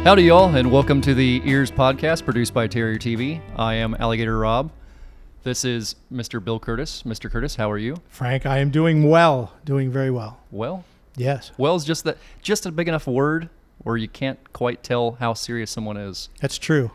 Howdy, y'all, and welcome to the EEARSS Podcast produced by Terrier TV. I am Alligator Robb. This is Mr. Bill Curtis. Mr. Curtis, how are you? Frank, I am doing well, doing very well. Well? Yes. Well is just a big enough word where you can't quite tell how serious someone is. That's true.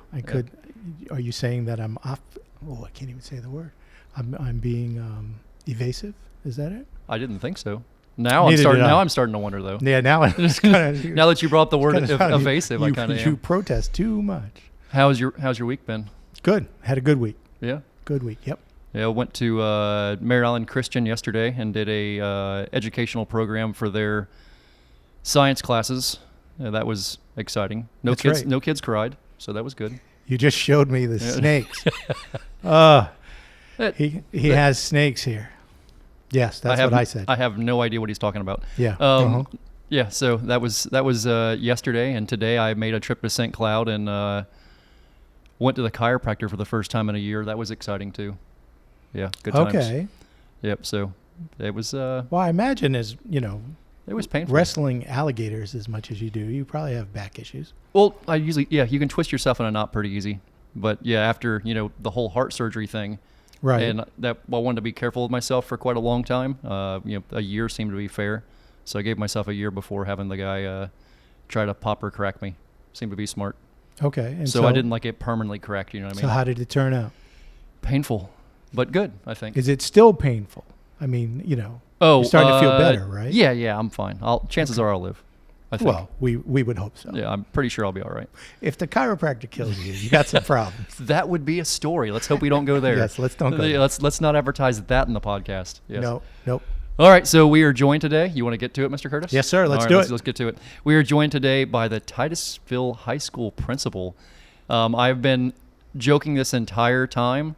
Are you saying that I'm off? Oh, I can't even say the word. I'm being evasive. Is that it? I didn't think so. Now I'm starting to wonder, though. Yeah, now it's kind of. Now that you brought up the word evasive, I kind of am. You protest too much. How's your week been? Good. Had a good week. Yeah. Good week. Yep. Yeah, I went to Mary Island Christian yesterday and did a educational program for their science classes. That was exciting. No kids cried, so that was good. You just showed me the snakes. He has snakes here. Yes, that's what I said. I have no idea what he's talking about. Yeah. Yeah. So that was yesterday, and today I made a trip to St. Cloud and went to the chiropractor for the first time in a year. That was exciting too. Yeah, good times. Okay. Yep. So it was. Well, I imagine it was painful. Wrestling alligators as much as you do, you probably have back issues. Well, you can twist yourself in a knot pretty easy, but yeah, after the whole heart surgery thing. Right. And I wanted to be careful with myself for quite a long time. A year seemed to be fair. So I gave myself a year before having the guy try to pop or crack me. Seemed to be smart. Okay. And so I didn't like it permanently cracked, you know what I mean? So how did it turn out? Painful, but good, I think. Is it still painful? I mean, you're starting to feel better, right? Yeah, I'm fine. Chances are I'll live, I think. Well, we would hope so. Yeah, I'm pretty sure I'll be all right. If the chiropractor kills you, you got some problems. That would be a story. Let's hope we don't go there. Yes, let's don't go there. Let's not advertise that in the podcast. Yes. Nope. All right, so we are joined today. You want to get to it, Mr. Curtis? Yes, sir. Let's do it. Let's get to it. We are joined today by the Titusville High School principal. I've been joking this entire time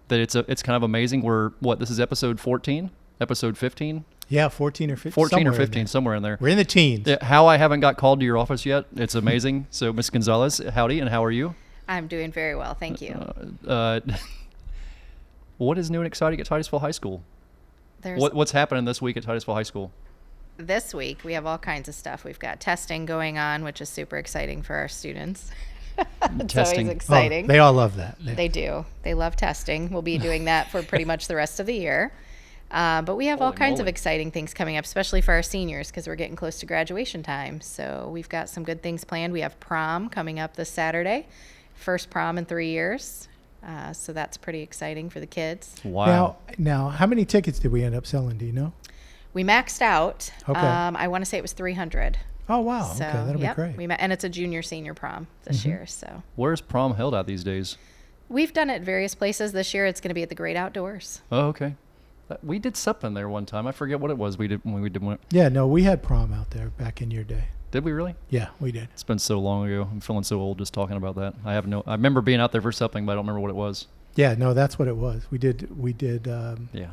that it's kind of amazing. This is episode 14, episode 15? Yeah, 14 or 15. 14 or 15, somewhere in there. We're in the teens. Yeah, how I haven't got called to your office yet, it's amazing. So, Ms. Gonzalez, howdy, and how are you? I'm doing very well, thank you. What is new and exciting at Titusville High School? What's happening this week at Titusville High School? This week, we have all kinds of stuff. We've got testing going on, which is super exciting for our students. It's always exciting. Oh, they all love that. They do. They love testing. We'll be doing that for pretty much the rest of the year. But we have all kinds of exciting things coming up, especially for our seniors, because we're getting close to graduation time. So we've got some good things planned. We have prom coming up this Saturday, first prom in 3 years. So that's pretty exciting for the kids. Wow. Now, how many tickets did we end up selling? Do you know? We maxed out. Okay. I want to say it was 300. Oh, wow. So, okay, that'll be great. And it's a junior-senior prom this year. So where's prom held at these days? We've done it at various places. This year it's going to be at the Great Outdoors. Oh, okay. We did something there one time. I forget what it was we did when we did one. Yeah, no, we had prom out there back in your day. Did we really? Yeah, we did. It's been so long ago. I'm feeling so old just talking about that. I remember being out there for something, but I don't remember what it was. Yeah, no, that's what it was. We did. Yeah.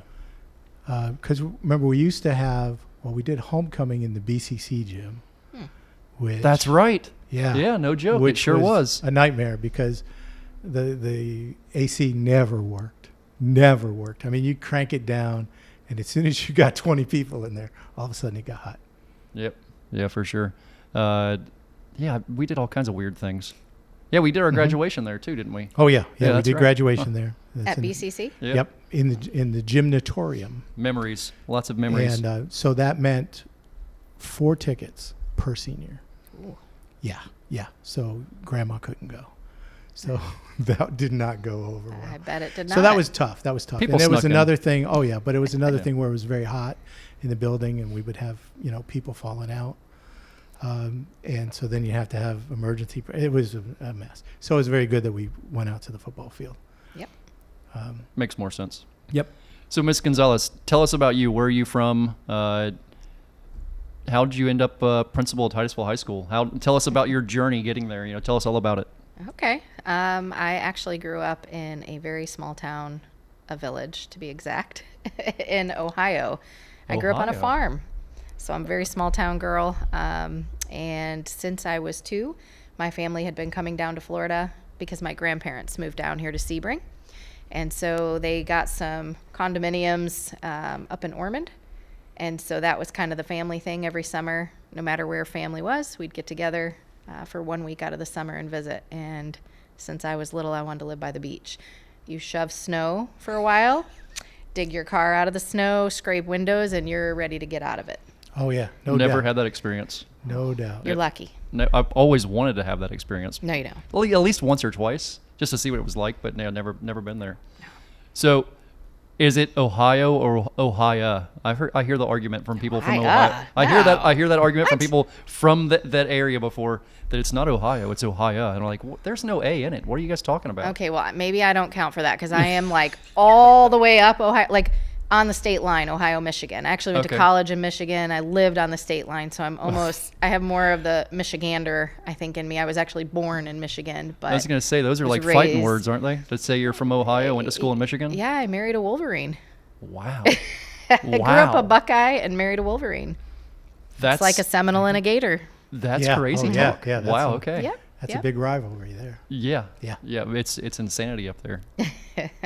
Because remember, we used to have. Well, we did homecoming in the BCC gym. That's right. Yeah. Yeah, no joke. Which it sure was a nightmare because the AC never worked. Never worked. I mean, you crank it down, and as soon as you got 20 people in there, all of a sudden it got hot. Yep. Yeah, for sure. Yeah, we did all kinds of weird things. Yeah, we did our graduation there too, didn't we? Oh yeah, we did right. graduation there. At BCC? Yeah. Yep, in the gymnatorium. Memories, lots of memories. And so that meant 4 tickets per senior. Ooh. Yeah. So grandma couldn't go. So that did not go over well. I bet it did not. So that was tough. People and there was snuck another thing. Oh yeah, but it was another thing where it was very hot in the building, and we would have people falling out. And so then you have to have emergency. It was a mess. So it was very good that we went out to the football field. Yep. Makes more sense. Yep. So, Ms. Gonzalez, tell us about you. Where are you from? How did you end up principal at Titusville High School? Tell us about your journey getting there. Tell us all about it. Okay. I actually grew up in a very small town, a village to be exact, in Ohio. I grew up on a farm. So I'm a very small town girl. And since I was 2, my family had been coming down to Florida because my grandparents moved down here to Sebring. And so they got some condominiums up in Ormond. And so that was kind of the family thing every summer. No matter where family was, we'd get together for 1 week out of the summer and visit. And since I was little, I wanted to live by the beach. You shove snow for a while, dig your car out of the snow, scrape windows, and you're ready to get out of it. Oh, yeah. No Never doubt. had that experience. No doubt. You're lucky. No, I've always wanted to have that experience. No, you don't. Well, at least once or twice, just to see what it was like, but no, never been there. No. So, is it Ohio or Ohio? I hear the argument from people from Ohio. I hear that argument from people from that area before, that it's not Ohio, it's Ohio. And I'm like, there's no A in it. What are you guys talking about? Okay, well, maybe I don't count for that because I am like all the way up Ohio, like on the state line, Ohio, Michigan. I actually went to college in Michigan. I lived on the state line, so I have more of the Michigander, I think, in me. I was actually born in Michigan. But I was going to say, those are like fighting words, aren't they? To say you're from Ohio, went to school in Michigan? Yeah, I married a Wolverine. Wow. I grew up a Buckeye and married a Wolverine. It's like a Seminole and a Gator. That's crazy. Oh, yeah. Yeah, wow, okay. Yep. That's a big rivalry there. Yeah. Yeah. Yeah, it's insanity up there.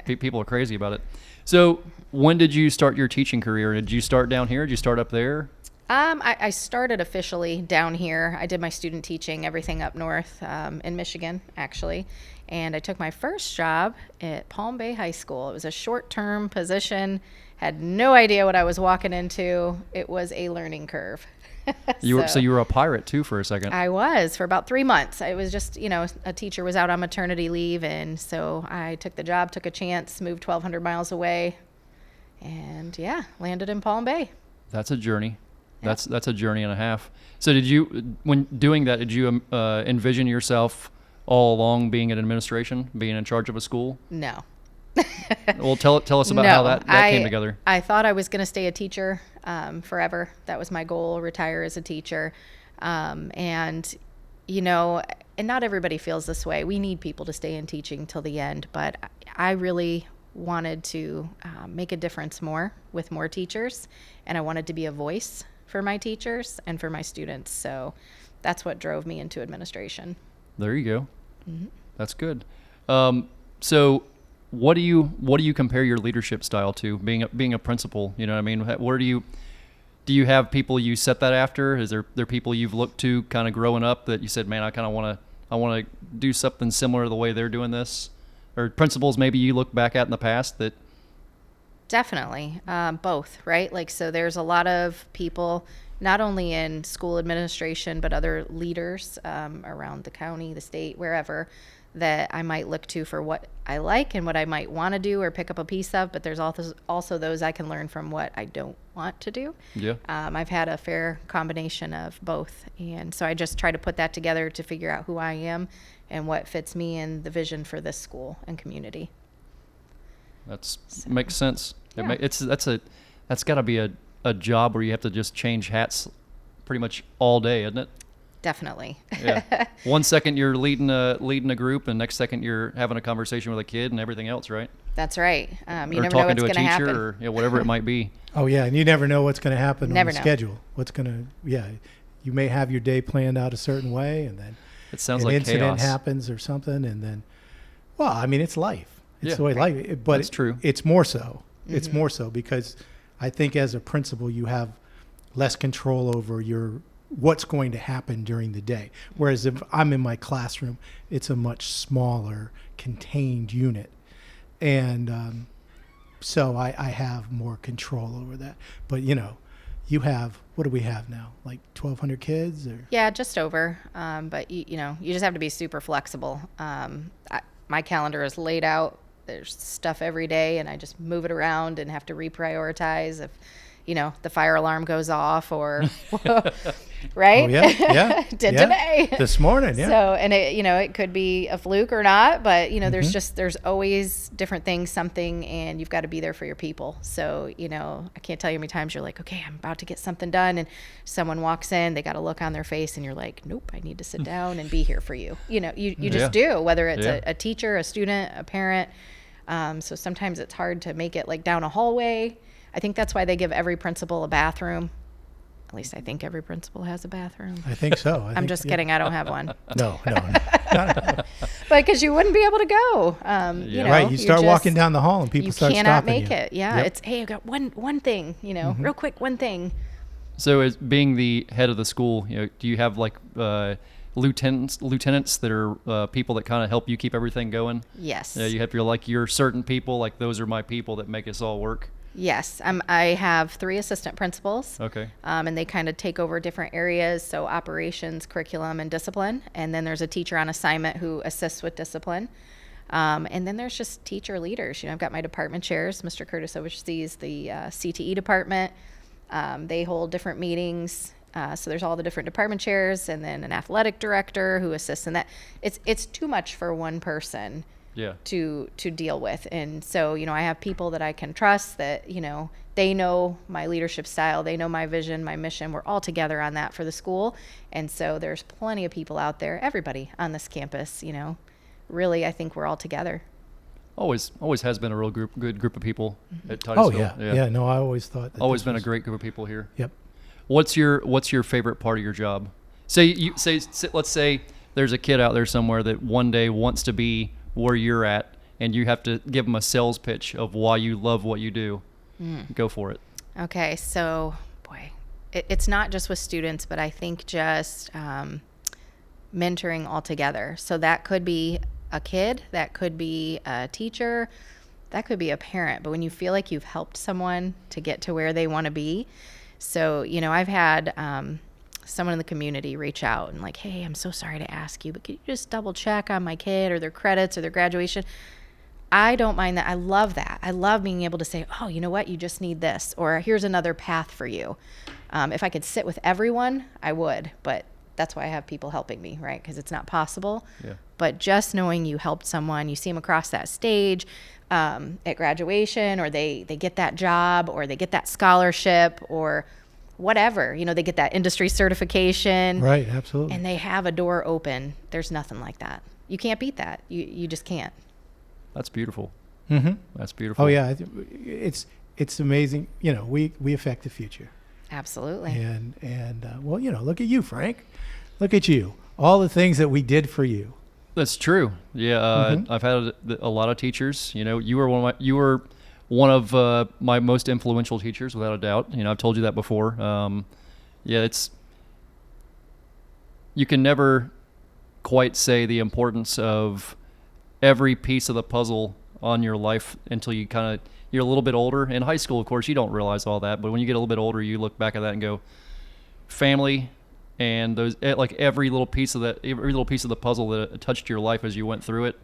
People are crazy about it. So when did you start your teaching career? Did you start down here? Did you start up there? I started officially down here. I did my student teaching, everything up north in Michigan, actually. And I took my first job at Palm Bay High School. It was a short-term position. Had no idea what I was walking into. It was a learning curve. So you were a pirate too for a second. I was for about 3 months. I was just, a teacher was out on maternity leave, and so I took the job, took a chance, moved 1,200 miles away, and landed in Palm Bay. That's a journey. Yep. That's a journey and a half. So when doing that, did you envision yourself all along being in administration, being in charge of a school? No. Well, tell us about how that came together. I thought I was going to stay a teacher forever. That was my goal, retire as a teacher. And not everybody feels this way. We need people to stay in teaching till the end, but I really wanted to make a difference with more teachers, and I wanted to be a voice for my teachers and for my students. So that's what drove me into administration. There you go. Mm-hmm. That's good. So what do you compare your leadership style to, being a principal? You know what I mean? Where do you have people you set that after? Is there people you've looked to kind of growing up that you said, man, I kind of want to do something similar to the way they're doing this? Or principals maybe you look back at in the past that? Definitely. Both, right? So there's a lot of people, not only in school administration, but other leaders around the county, the state, wherever, that I might look to for what I like and what I might want to do or pick up a piece of, but there's also those I can learn from what I don't want to do. Yeah. I've had a fair combination of both, and so I just try to put that together to figure out who I am and what fits me and the vision for this school and community. Makes sense. Yeah. That's got to be a job where you have to just change hats pretty much all day, isn't it? Definitely. Yeah. 1 second you're leading a group, and next second you're having a conversation with a kid and everything else, right? That's right. You or never know talking what's to a going to teacher, happen. or whatever it might be. Oh yeah, and you never know what's going to happen on the know. schedule. You may have your day planned out a certain way, and then it sounds an like incident chaos. happens or something, and then, it's life. It's the way life. But that's true. It's more so. Mm-hmm. It's more so because I think as a principal you have less control over what's going to happen during the day. Whereas if I'm in my classroom, it's a much smaller, contained unit. And so I have more control over that. But, you have, what do we have now? Like 1,200 kids? Or? Yeah, just over. But, you just have to be super flexible. My calendar is laid out. There's stuff every day, and I just move it around and have to reprioritize if, the fire alarm goes off or, right? Oh, yeah. Did today. This morning, yeah. So, and it could be a fluke or not, but, there's always different things, something, and you've got to be there for your people. So, I can't tell you how many times you're like, okay, I'm about to get something done, and someone walks in, they got a look on their face, and you're like, nope, I need to sit down and be here for you. You just do, whether it's a teacher, a student, a parent. So sometimes it's hard to make it like down a hallway. I think that's why they give every principal a bathroom. At least I think every principal has a bathroom. I think so. I'm just kidding. I don't have one. No. But because you wouldn't be able to go. Right. You start walking down the hall and people start stopping you. You cannot make it. Yeah. Yep. It's, hey, I've got one thing, real quick, one thing. So as being the head of the school, do you have lieutenants that are people that kind of help you keep everything going. Yes. Yeah, you have your certain people, like those are my people that make us all work. Yes, I have 3 assistant principals. Okay. And they kind of take over different areas, so operations, curriculum, and discipline. And then there's a teacher on assignment who assists with discipline. And then there's just teacher leaders. I've got my department chairs. Mr. Curtis oversees the CTE department. They hold different meetings. So there's all the different department chairs, and then an athletic director who assists in that. It's too much for one person. Yeah. To deal with. And so, I have people that I can trust that, they know my leadership style, they know my vision, my mission. We're all together on that for the school. And so there's plenty of people out there, everybody on this campus, really, I think we're all together. Always has been a real good group of people at Titusville. Oh yeah. No, I always thought that always been a great group of people here. Yep. What's your favorite part of your job? Let's say there's a kid out there somewhere that one day wants to be where you're at, and you have to give them a sales pitch of why you love what you do. Go for it. Okay, so boy, it's not just with students, but I think just mentoring altogether. So that could be a kid, that could be a teacher, that could be a parent. But when you feel like you've helped someone to get to where they want to be, so I've had someone in the community reach out and like, hey, I'm so sorry to ask you, but could you just double check on my kid or their credits or their graduation? I don't mind that. I love that. I love being able to say, oh, you know what? You just need this, or here's another path for you. If I could sit with everyone, I would, but that's why I have people helping me, right? Because it's not possible. Yeah. But just knowing you helped someone, you see them across that stage at graduation, or they get that job, or they get that scholarship, or whatever, they get that industry certification. Right, absolutely. And they have a door open. There's nothing like that. You can't beat that. You just can't. That's beautiful. Mm-hmm. That's beautiful. Oh yeah, it's amazing. We affect the future. Absolutely. And well, look at you, Frank. Look at you. All the things that we did for you. That's true. Yeah, I've had a lot of teachers. You were one of my most influential teachers, without a doubt. I've told you that before. You can never quite say the importance of every piece of the puzzle on your life until you're a little bit older. In high school, of course, you don't realize all that, but when you get a little bit older, you look back at that and go, family, and those, like every little piece of the puzzle that touched your life as you went through it.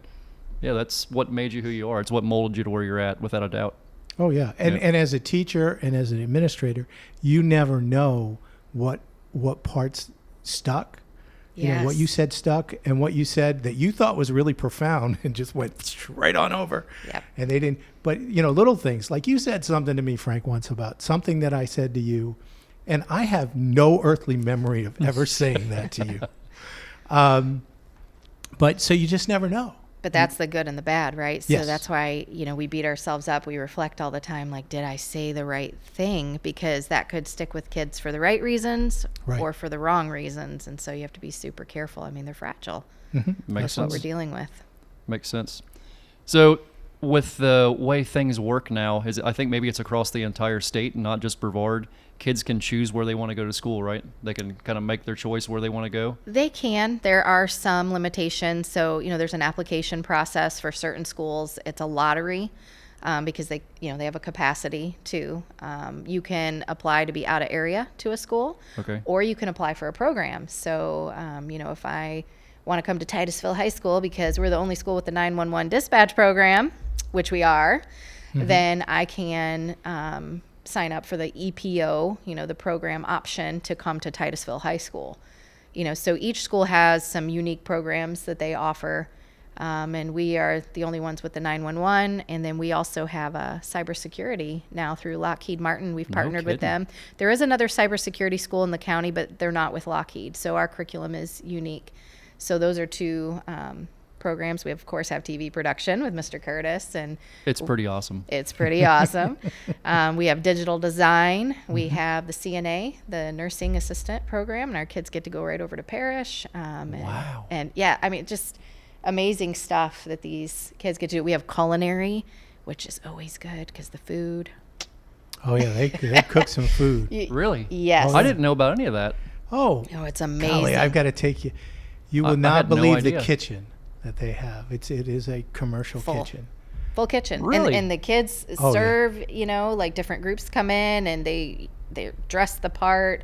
Yeah, that's what made you who you are. It's what molded you to where you're at, without a doubt. Oh yeah, and as a teacher and as an administrator, you never know what parts stuck. Yes. What you said stuck, and what you said that you thought was really profound and just went right on over. Yep. And they didn't. But little things like you said something to me, Frank, once about something that I said to you, and I have no earthly memory of ever saying that to you. But so you just never know. But that's the good and the bad, right? So Yes. that's why, we beat ourselves up. We reflect all the time, like, did I say the right thing? Because that could stick with kids for the right reasons or for the wrong reasons. And so you have to be super careful. I mean, they're fragile. Mm-hmm. Makes That's what sense. we're dealing with. Makes sense. So with the way things work now, I think maybe it's across the entire state and not just Brevard. Kids can choose where they want to go to school, right? They can kind of make their choice where they want to go. They can. There are some limitations. So, there's an application process for certain schools. It's a lottery because they have a capacity to. You can apply to be out of area to a school. Okay. Or you can apply for a program. So, if I want to come to Titusville High School because we're the only school with the 911 dispatch program, which we are, then I can sign up for the EPO, the program option to come to Titusville High School. So each school has some unique programs that they offer, and we are the only ones with the 911. And then we also have a cybersecurity now through Lockheed Martin. We've partnered with them. There is another cybersecurity school in the county, but they're not with Lockheed. So our curriculum is unique. So those are two programs. We of course have TV production with Mr. Curtis, and it's pretty awesome. It's pretty awesome. We have digital design. We have the CNA, the nursing assistant program, and our kids get to go right over to Parish. Wow. And yeah, I mean, just amazing stuff that these kids get to do. We have culinary, which is always good because the food. Oh yeah, they cook some food. Really? Yes. I didn't know about any of that. Oh, it's amazing. golly, I've got to take you. You will I not had no believe the idea. kitchen that they have. It is a commercial kitchen. Full kitchen. Really? And the kids Oh, serve, like different groups come in and they dress the part.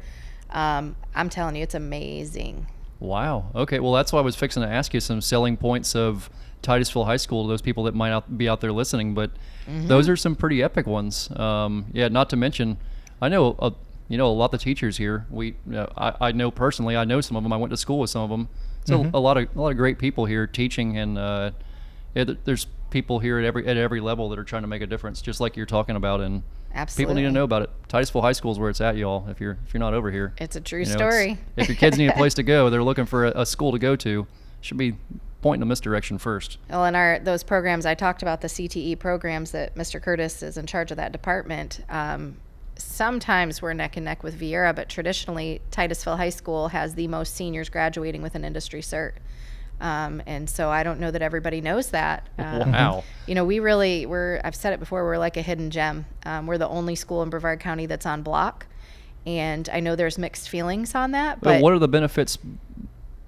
I'm telling you, it's amazing. Wow. Okay. Well, that's why I was fixing to ask you some selling points of Titusville High School to those people that might be out there listening, but those are some pretty epic ones. Yeah. Not to mention, I know a lot of the teachers here. I know personally. I know some of them. I went to school with some of them. So a lot of great people here teaching, and there's people here at every level that are trying to make a difference, just like you're talking about. And Absolutely. people need to know about it. Titusville High School is where it's at, y'all. If you're not over here, It's a true story. If your kids need a place to go, they're looking for a school to go to. Should be pointing them this direction first. Well, in those programs I talked about, the CTE programs that Mr. Curtis is in charge of that department. Sometimes we're neck and neck with Viera, but traditionally Titusville High School has the most seniors graduating with an industry cert. And so I don't know that everybody knows that. Wow. I've said it before, we're like a hidden gem. We're the only school in Brevard County that's on block. And I know there's mixed feelings on that. But what are the benefits,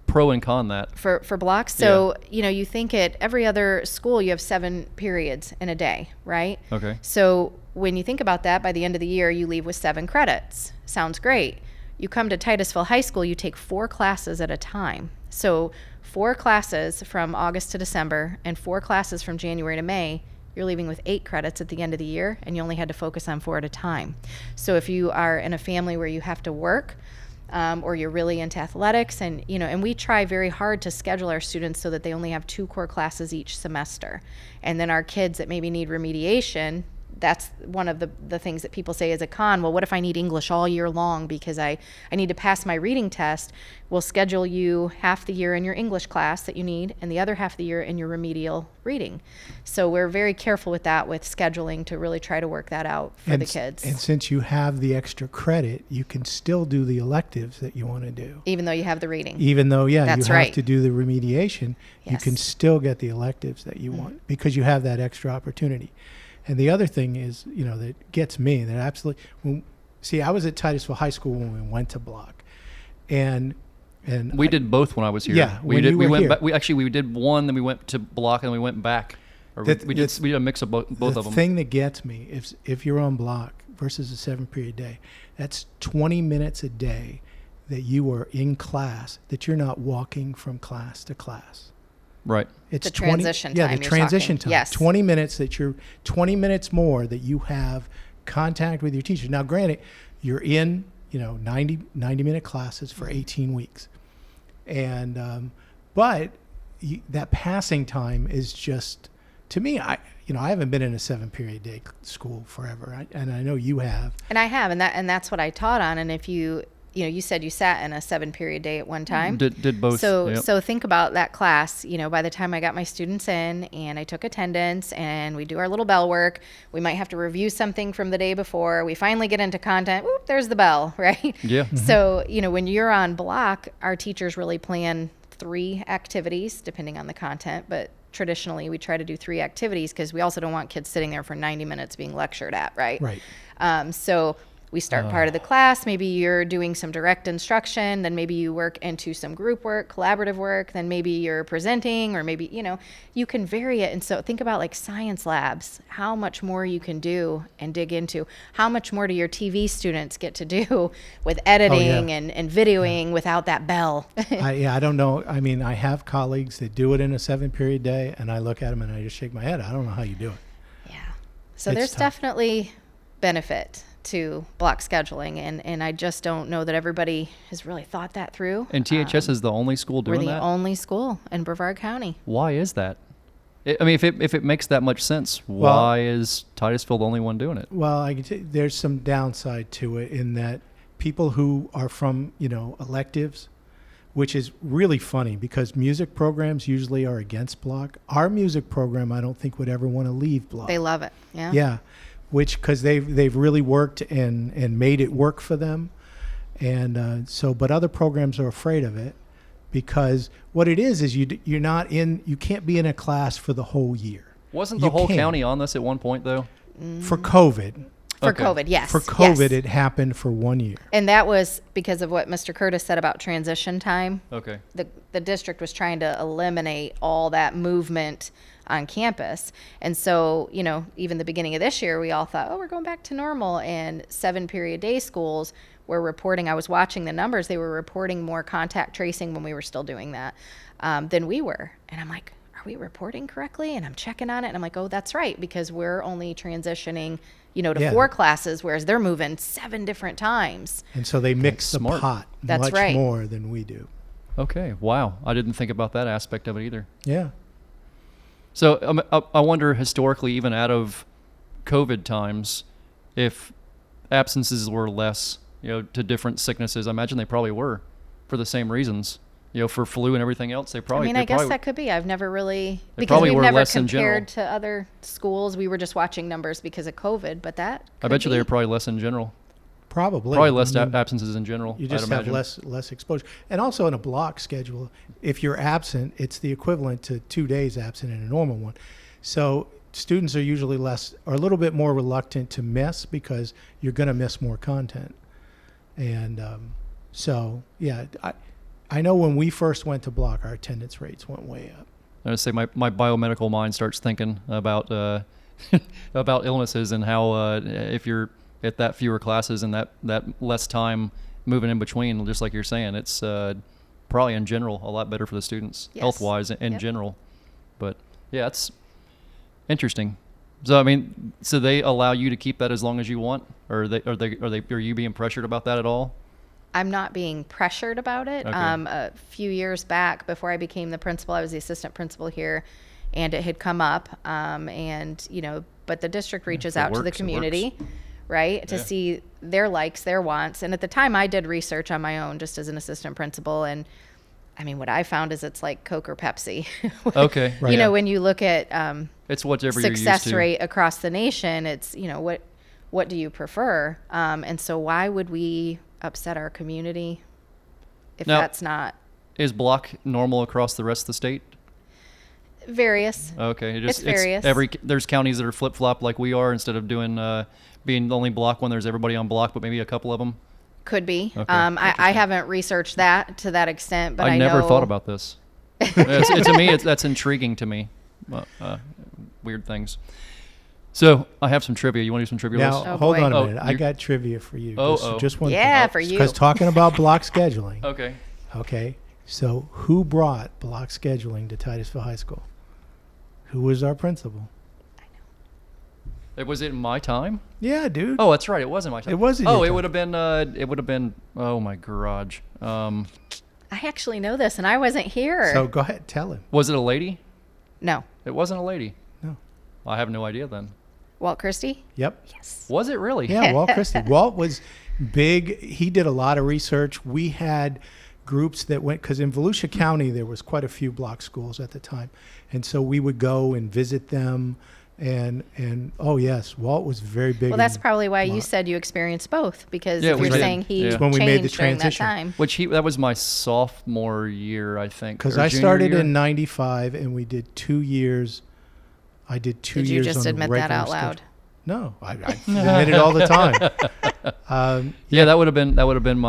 pro and con that? For blocks? So, you think at every other school you have 7 periods in a day, right? Okay. So when you think about that, by the end of the year, you leave with 7 credits. Sounds great. You come to Titusville High School, you take 4 classes at a time. So 4 classes from August to December and 4 classes from January to May, you're leaving with 8 credits at the end of the year, and you only had to focus on 4 at a time. So if you are in a family where you have to work, or you're really into athletics, and we try very hard to schedule our students so that they only have 2 core classes each semester. And then our kids that maybe need remediation, that's one of the things that people say is a con. Well, what if I need English all year long because I need to pass my reading test? We'll schedule you half the year in your English class that you need and the other half of the year in your remedial reading. So we're very careful with that, with scheduling, to really try to work that out for the kids. And since you have the extra credit, you can still do the electives that you want to do. Even though you have the reading. Even though, That's you have right. to do the remediation, you Yes. can still get the electives that you want because you have that extra opportunity. And the other thing is, that gets me, that absolutely, I was at Titusville High School when we went to block, and we did both when I was here. Yeah, we when did. you We were went here. back. We did one, then we went to block, and we went back. Or we did a mix of both of them. The thing that gets me is if you're on block versus a 7-period day, that's 20 minutes a day that you are in class, that you're not walking from class to class. Right. It's The transition time Yeah, the you're transition talking. time. Yes. 20 minutes 20 minutes more that you have contact with your teacher. Now, granted, you're in, 90-minute classes for 18 weeks. And, but that passing time is just, to me, I haven't been in a 7-period day school forever. And I know you have. And I have, and that's what I taught on. And if you said you sat in a 7-period day at one time. Did both. So yep. so think about that class. By the time I got my students in and I took attendance and we do our little bell work, we might have to review something from the day before. We finally get into content. Oop, there's the bell, right? Yeah. So, when you're on block, our teachers really plan 3 activities depending on the content, but traditionally we try to do 3 activities because we also don't want kids sitting there for 90 minutes being lectured at, right? Right. So we start part of the class. Maybe you're doing some direct instruction. Then maybe you work into some group work, collaborative work. Then maybe you're presenting, or maybe, you can vary it. And so think about like science labs, how much more you can do and dig into. How much more do your TV students get to do with editing and videoing without that bell? I don't know. I mean, I have colleagues that do it in a 7-period day, and I look at them and I just shake my head. I don't know how you do it. Yeah. So It's there's tough. definitely benefit to block scheduling, and I just don't know that everybody has really thought that through. And THS is the only school doing We're the that? only school in Brevard County. Why is that? If it makes that much sense, why is Titusville the only one doing it? Well, I can tell you, there's some downside to it in that people who are from, electives, which is really funny because music programs usually are against block. Our music program, I don't think would ever want to leave block. They love it. Yeah. Yeah, because they've really worked and made it work for them, and but other programs are afraid of it because what it is you can't be in a class for the whole year. Wasn't the You whole can. county on this at one point, though? For COVID. For COVID, yes. For COVID, yes. it happened for 1 year. And that was because of what Mr. Curtis said about transition time. Okay. The district was trying to eliminate all that movement on campus. And so, even the beginning of this year, we all thought, we're going back to normal. And 7-period day schools were reporting, I was watching the numbers, they were reporting more contact tracing when we were still doing that than we were. And I'm like, are we reporting correctly? And I'm checking on it. And I'm like, oh, that's right, because we're only transitioning to 4 classes, whereas they're moving 7 different times. And so they mix the pot much more than we do. Okay. Wow. I didn't think about that aspect of it either. Yeah. So I wonder historically, even out of COVID times, if absences were less, to different sicknesses. I imagine they probably were for the same reasons. For flu and everything else, they probably. I guess that could be. I've never really, because we've never compared to other schools. We were just watching numbers because of COVID, but that. I bet you they were probably less in general. Probably less absences in general. You just have less exposure, and also in a block schedule, if you're absent, it's the equivalent to 2 days absent in a normal one. So students are usually a little bit more reluctant to miss because you're going to miss more content, and so yeah. I know when we first went to block, our attendance rates went way up. I would say my biomedical mind starts thinking about about illnesses and how if you're at that fewer classes and that less time moving in between, just like you're saying, it's probably in general a lot better for the students, health-wise in general. But yeah, it's interesting. So so they allow you to keep that as long as you want, or are you being pressured about that at all? I'm not being pressured about it. Okay. A few years back, before I became the principal, I was the assistant principal here, and it had come up. But the district reaches out to the community, right, to see their likes, their wants. And at the time, I did research on my own, just as an assistant principal. And what I found is it's like Coke or Pepsi. Okay. Right. When you look at it's whatever you're used to. Success rate across the nation, it's what do you prefer? And so why would we upset our community if that's not. Is block normal across the rest of the state? Various. Okay. It's various. There's counties that are flip-flop like we are, instead of doing being the only block one, there's everybody on block, but maybe a couple of them. Could be. Okay. I haven't researched that to that extent, but I never know. thought about this. To me, that's intriguing to me. Weird things. So I have some trivia. You want to do some trivia? Now, hold on a minute. I got trivia for you. Just one thing. For you. Because talking about block scheduling. Okay. Okay. So who brought block scheduling to Titusville High School? Who was our principal? I know. Was it in my time? Yeah, dude. Oh, that's right. It was in my time. It was in your time. It would have been. Oh, my garage. I actually know this, and I wasn't here. So go ahead, tell him. Was it a lady? No. It wasn't a lady. No. I have no idea then. Walt Christie? Yep. Yes. Was it really? Yeah, Walt Christie. Walt was big. He did a lot of research. We had groups that went, because in Volusia County, there was quite a few block schools at the time. And so we would go and visit them. And oh, yes, Walt was very big. Well, that's probably why you said you experienced both, because if you're saying he changed when we made the during that transition. time. That was my sophomore year, I think. Because I started in 95, and we did 2 years. I did 2 years on the regular schedule. Did you just admit that out loud? No, I admit it all the time. That would have been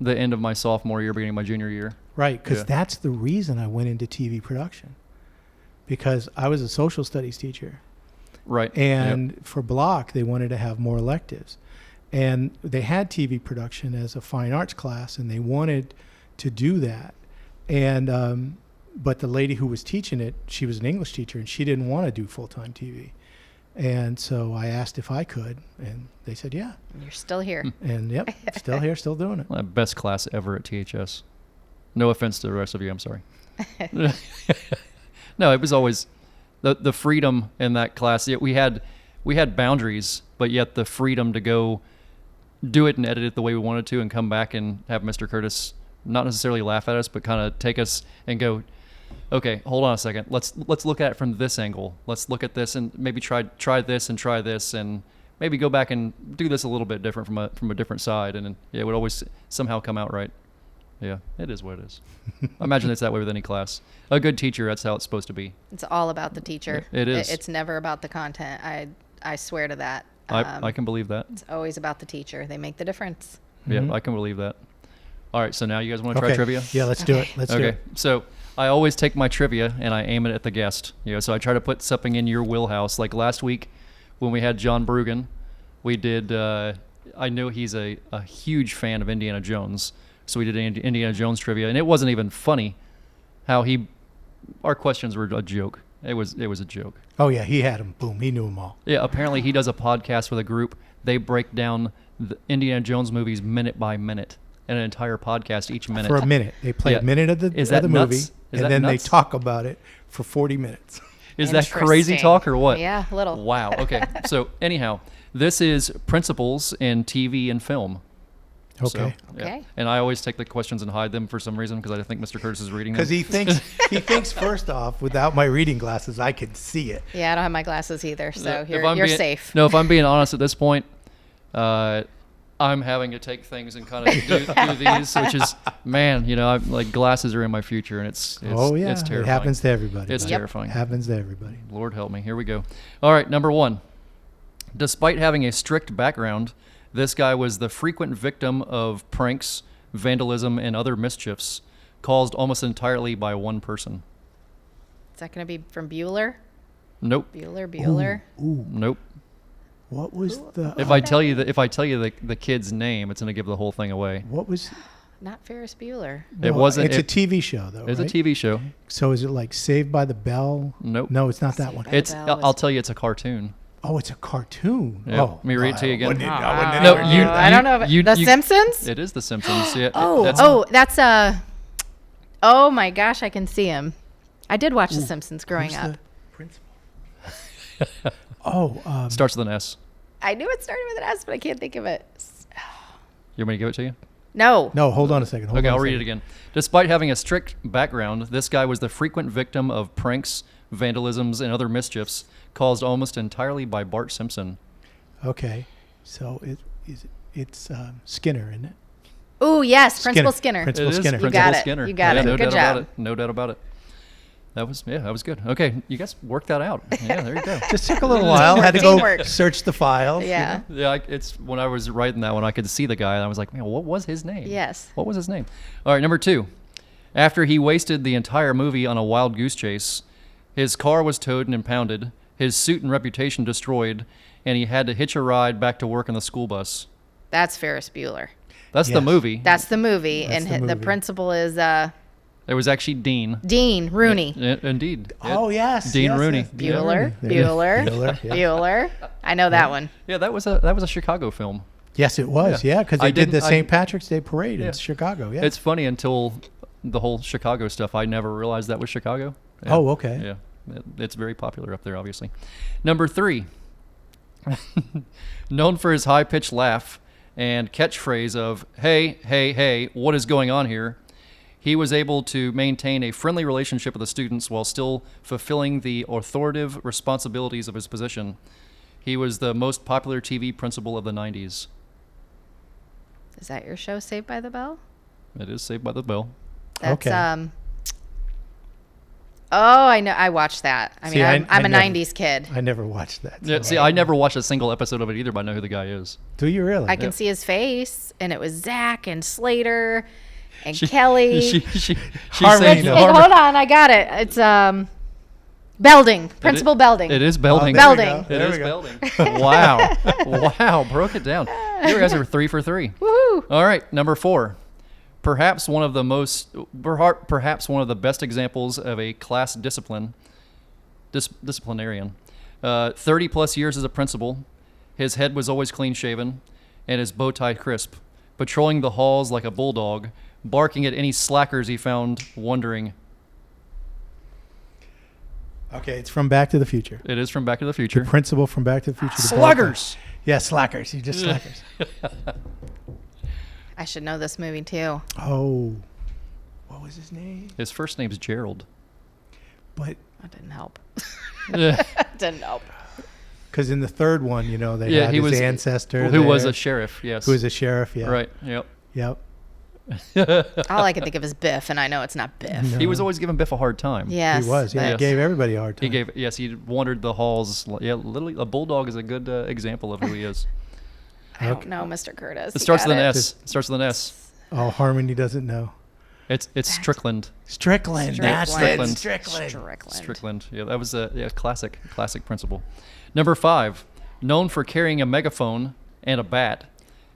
the end of my sophomore year, beginning of my junior year. Right, because that's the reason I went into TV production, because I was a social studies teacher. Right. And for block, they wanted to have more electives. And they had TV production as a fine arts class, and they wanted to do that. And but the lady who was teaching it, she was an English teacher, and she didn't want to do full-time TV. And so I asked if I could, and they said, yeah. And you're still here. And yep, still here, still doing it. Best class ever at THS. No offense to the rest of you, I'm sorry. No, it was always the freedom in that class. We had boundaries, but yet the freedom to go do it and edit it the way we wanted to, and come back and have Mr. Curtis not necessarily laugh at us, but kind of take us and go, okay, hold on a second. Let's look at it from this angle. Let's look at this and maybe try this and try this, and maybe go back and do this a little bit different from a different side. And it would always somehow come out right. Yeah, it is what it is. I imagine it's that way with any class. A good teacher, that's how it's supposed to be. It's all about the teacher. It is. It's never about the content. I swear to that. I can believe that. It's always about the teacher. They make the difference. Yeah, I can believe that. All right, so now you guys want to try trivia? Yeah, let's do it. Let's do it. So I always take my trivia and I aim it at the guest. So I try to put something in your wheelhouse. Like last week when we had John Brugan, we did. I know he's a huge fan of Indiana Jones, so we did Indiana Jones trivia, and it wasn't even funny how our questions were a joke. It was a joke. Oh yeah, he had them. Boom, he knew them all. Yeah, apparently he does a podcast with a group. They break down the Indiana Jones movies minute by minute, an entire podcast each minute. For a minute, they play a minute of the movie, and then they talk about it for 40 minutes. Is that crazy talk or what? Yeah, a little. Wow. Okay. So anyhow, this is principles in TV and film. Okay. So, Okay. And I always take the questions and hide them for some reason because I think Mr. Curtis is reading them. Because he thinks first off, without my reading glasses, I can see it. Yeah, I don't have my glasses either, so you're being safe. No, if I'm being honest at this point, I'm having to take things and kind of do these, which is, man, I'm like glasses are in my future, and it's terrifying. It happens to everybody. It's terrifying. It happens to everybody. Lord help me. Here we go. All right, number 1. Despite having a strict background, this guy was the frequent victim of pranks, vandalism, and other mischiefs caused almost entirely by one person. Is that going to be from Bueller? Nope. Bueller. Ooh. Nope. What was the? If I tell you the kid's name, it's going to give the whole thing away. What was? Not Ferris Bueller. It wasn't. It's a TV show, though. It's right? a TV show. So is it like Saved by the Bell? Nope. No, it's not that one. I'll tell you, it's a cartoon. Oh, it's a cartoon. Yep. Oh, Let me read it to you again. I don't know. The Simpsons? It is The Simpsons. Yeah. That's oh my gosh, I can see him. I did watch The Simpsons growing up. Principal. Starts with an S. I knew it started with an S, but I can't think of it. You want me to give it to you? No. No, hold on a second. I'll read it again. Despite having a strict background, this guy was the frequent victim of pranks, vandalisms, and other mischiefs caused almost entirely by Bart Simpson. Okay. So it's Skinner, isn't it? Oh, yes. Principal Skinner. Principal Skinner. You got it. You got it. Good job. No doubt about it. That was good. Okay, you guys worked that out. Yeah, there you go. Just took a little while. Had to go search the files. Yeah. Yeah, it's when I was writing that one, I could see the guy, and I was like, man, what was his name? Yes. What was his name? All right, number 2. After he wasted the entire movie on a wild goose chase, his car was towed and impounded, his suit and reputation destroyed, and he had to hitch a ride back to work on the school bus. That's Ferris Bueller. That's the movie. That's the movie, the principal is It was actually Dean. Dean Rooney. Indeed. Oh, yes. Dean Rooney. Bueller. Yeah. Bueller. I know that one. Yeah, that was a Chicago film. Yes, it was. Yeah, because they did the St. Patrick's Day parade in Chicago. Yeah. It's funny until the whole Chicago stuff. I never realized that was Chicago. Yeah. Oh, okay. Yeah, it's very popular up there, obviously. Number 3. Known for his high-pitched laugh and catchphrase of, hey, hey, hey, what is going on here? He was able to maintain a friendly relationship with the students while still fulfilling the authoritative responsibilities of his position. He was the most popular TV principal of the 90s. Is that your show, Saved by the Bell? It is Saved by the Bell. That's, oh, I know. I watched that. I mean, I'm a 90s kid. I never watched that. Yeah, see, I never watched a single episode of it either, but I know who the guy is. Do you really? I can see his face, and it was Zach and Slater and Kelly. Hold on, I got it. It's Belding, Principal Belding. It is Belding. Belding. It is Belding. Wow, broke it down. You guys are 3 for 3. Woohoo! All right, number 4. Perhaps one of the best examples of a class disciplinarian. 30 plus years as a principal, his head was always clean shaven, and his bow tie crisp, patrolling the halls like a bulldog, barking at any slackers he found wandering. Okay, it's from Back to the Future. It is from Back to the Future. The principal from Back to the Future. Sluggers! Yeah, slackers. You just slackers. I should know this movie too. Oh, what was his name? His first name's Gerald. But that didn't help. Yeah. Didn't help. Because in the third one, they had his ancestor who was a sheriff. Yes. Who was a sheriff? Yeah. Right. Yep. Yep. All I can think of is Biff, and I know it's not Biff. No. He was always giving Biff a hard time. Yes. He was. Yeah, Yes. he gave everybody a hard time. He wandered the halls. Yeah, literally, a bulldog is a good example of who he is. I don't know, Mr. Curtis. It You starts with got an it. S. It starts with an S. Oh, Harmony doesn't know. It's Strickland. Strickland. That's Strickland. it. Strickland. Strickland. Yeah, that was a classic principal. Number 5, known for carrying a megaphone and a bat.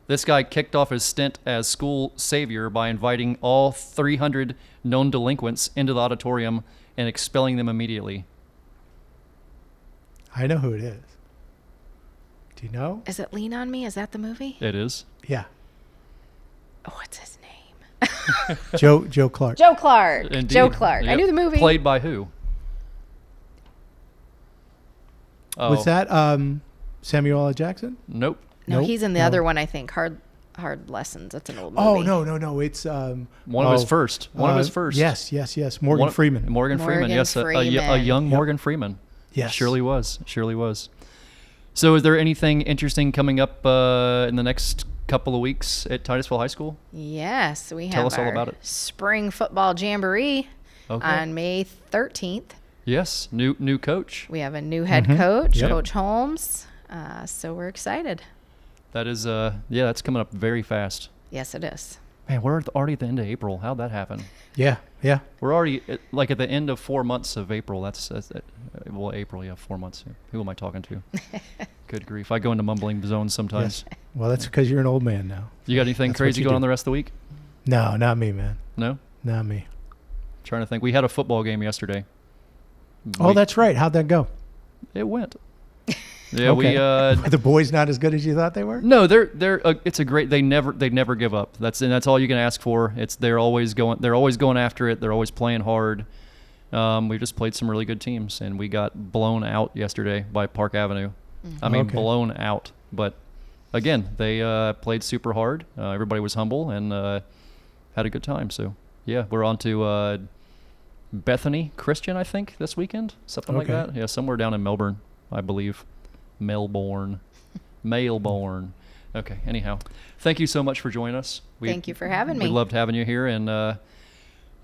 This guy kicked off his stint as school savior by inviting all 300 known delinquents into the auditorium and expelling them immediately. I know who it is. Do you know? Is it Lean on Me? Is that the movie? It is. Yeah. Oh, what's his name? Joe Clark. Joe Clark. Indeed. Joe Clark. I Yep. knew the movie. Played by who? Oh, Was that Samuel L. Jackson? Nope. No, Nope. he's in the No. other one, I think. Hard Lessons. That's an old movie. Oh, no. It's One of his first. One of his first. Yes. Morgan Freeman. Morgan Freeman. Morgan Yes, a Freeman. young Yep. Morgan Freeman. Yes. Surely was. So is there anything interesting coming up in the next couple of weeks at Titusville High School? Yes, we have Tell us all our about it. spring football jamboree Okay. on May 13th. Yes, new coach. We have a new head coach, Yep. Coach Holmes. So we're excited. That is that's coming up very fast. Yes, it is. Man, we're already at the end of April. How'd that happen? Yeah. We're already at the end of 4 months of April. Well, April, 4 months. Who am I talking to? Good grief. I go into mumbling zones sometimes. Well, that's because you're an old man now. You got anything That's what crazy you going do. on the rest of the week? No, not me, man. No? Not me. Trying to think. We had a football game yesterday. Oh, that's right. How'd that go? It went. Yeah, Okay. Are the boys not as good as you thought they were? No, they're it's a great. They never give up. That's all you can ask for. They're always going after it. They're always playing hard. We just played some really good teams, and we got blown out yesterday by Park Avenue. I mean, Okay. blown out. But again, they played super hard. Everybody was humble and had a good time. So yeah, we're on to Bethany Christian, I think, this weekend, something like Okay. that. Yeah, somewhere down in Melbourne, I believe. Melbourne. Okay, anyhow. Thank you so much for joining us. Thank you for having me. We loved having you here. And all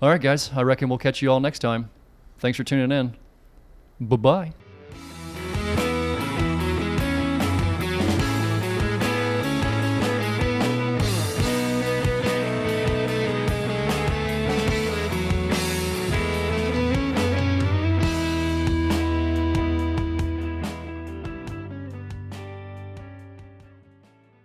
right, guys, I reckon we'll catch you all next time. Thanks for tuning in. Bye-bye.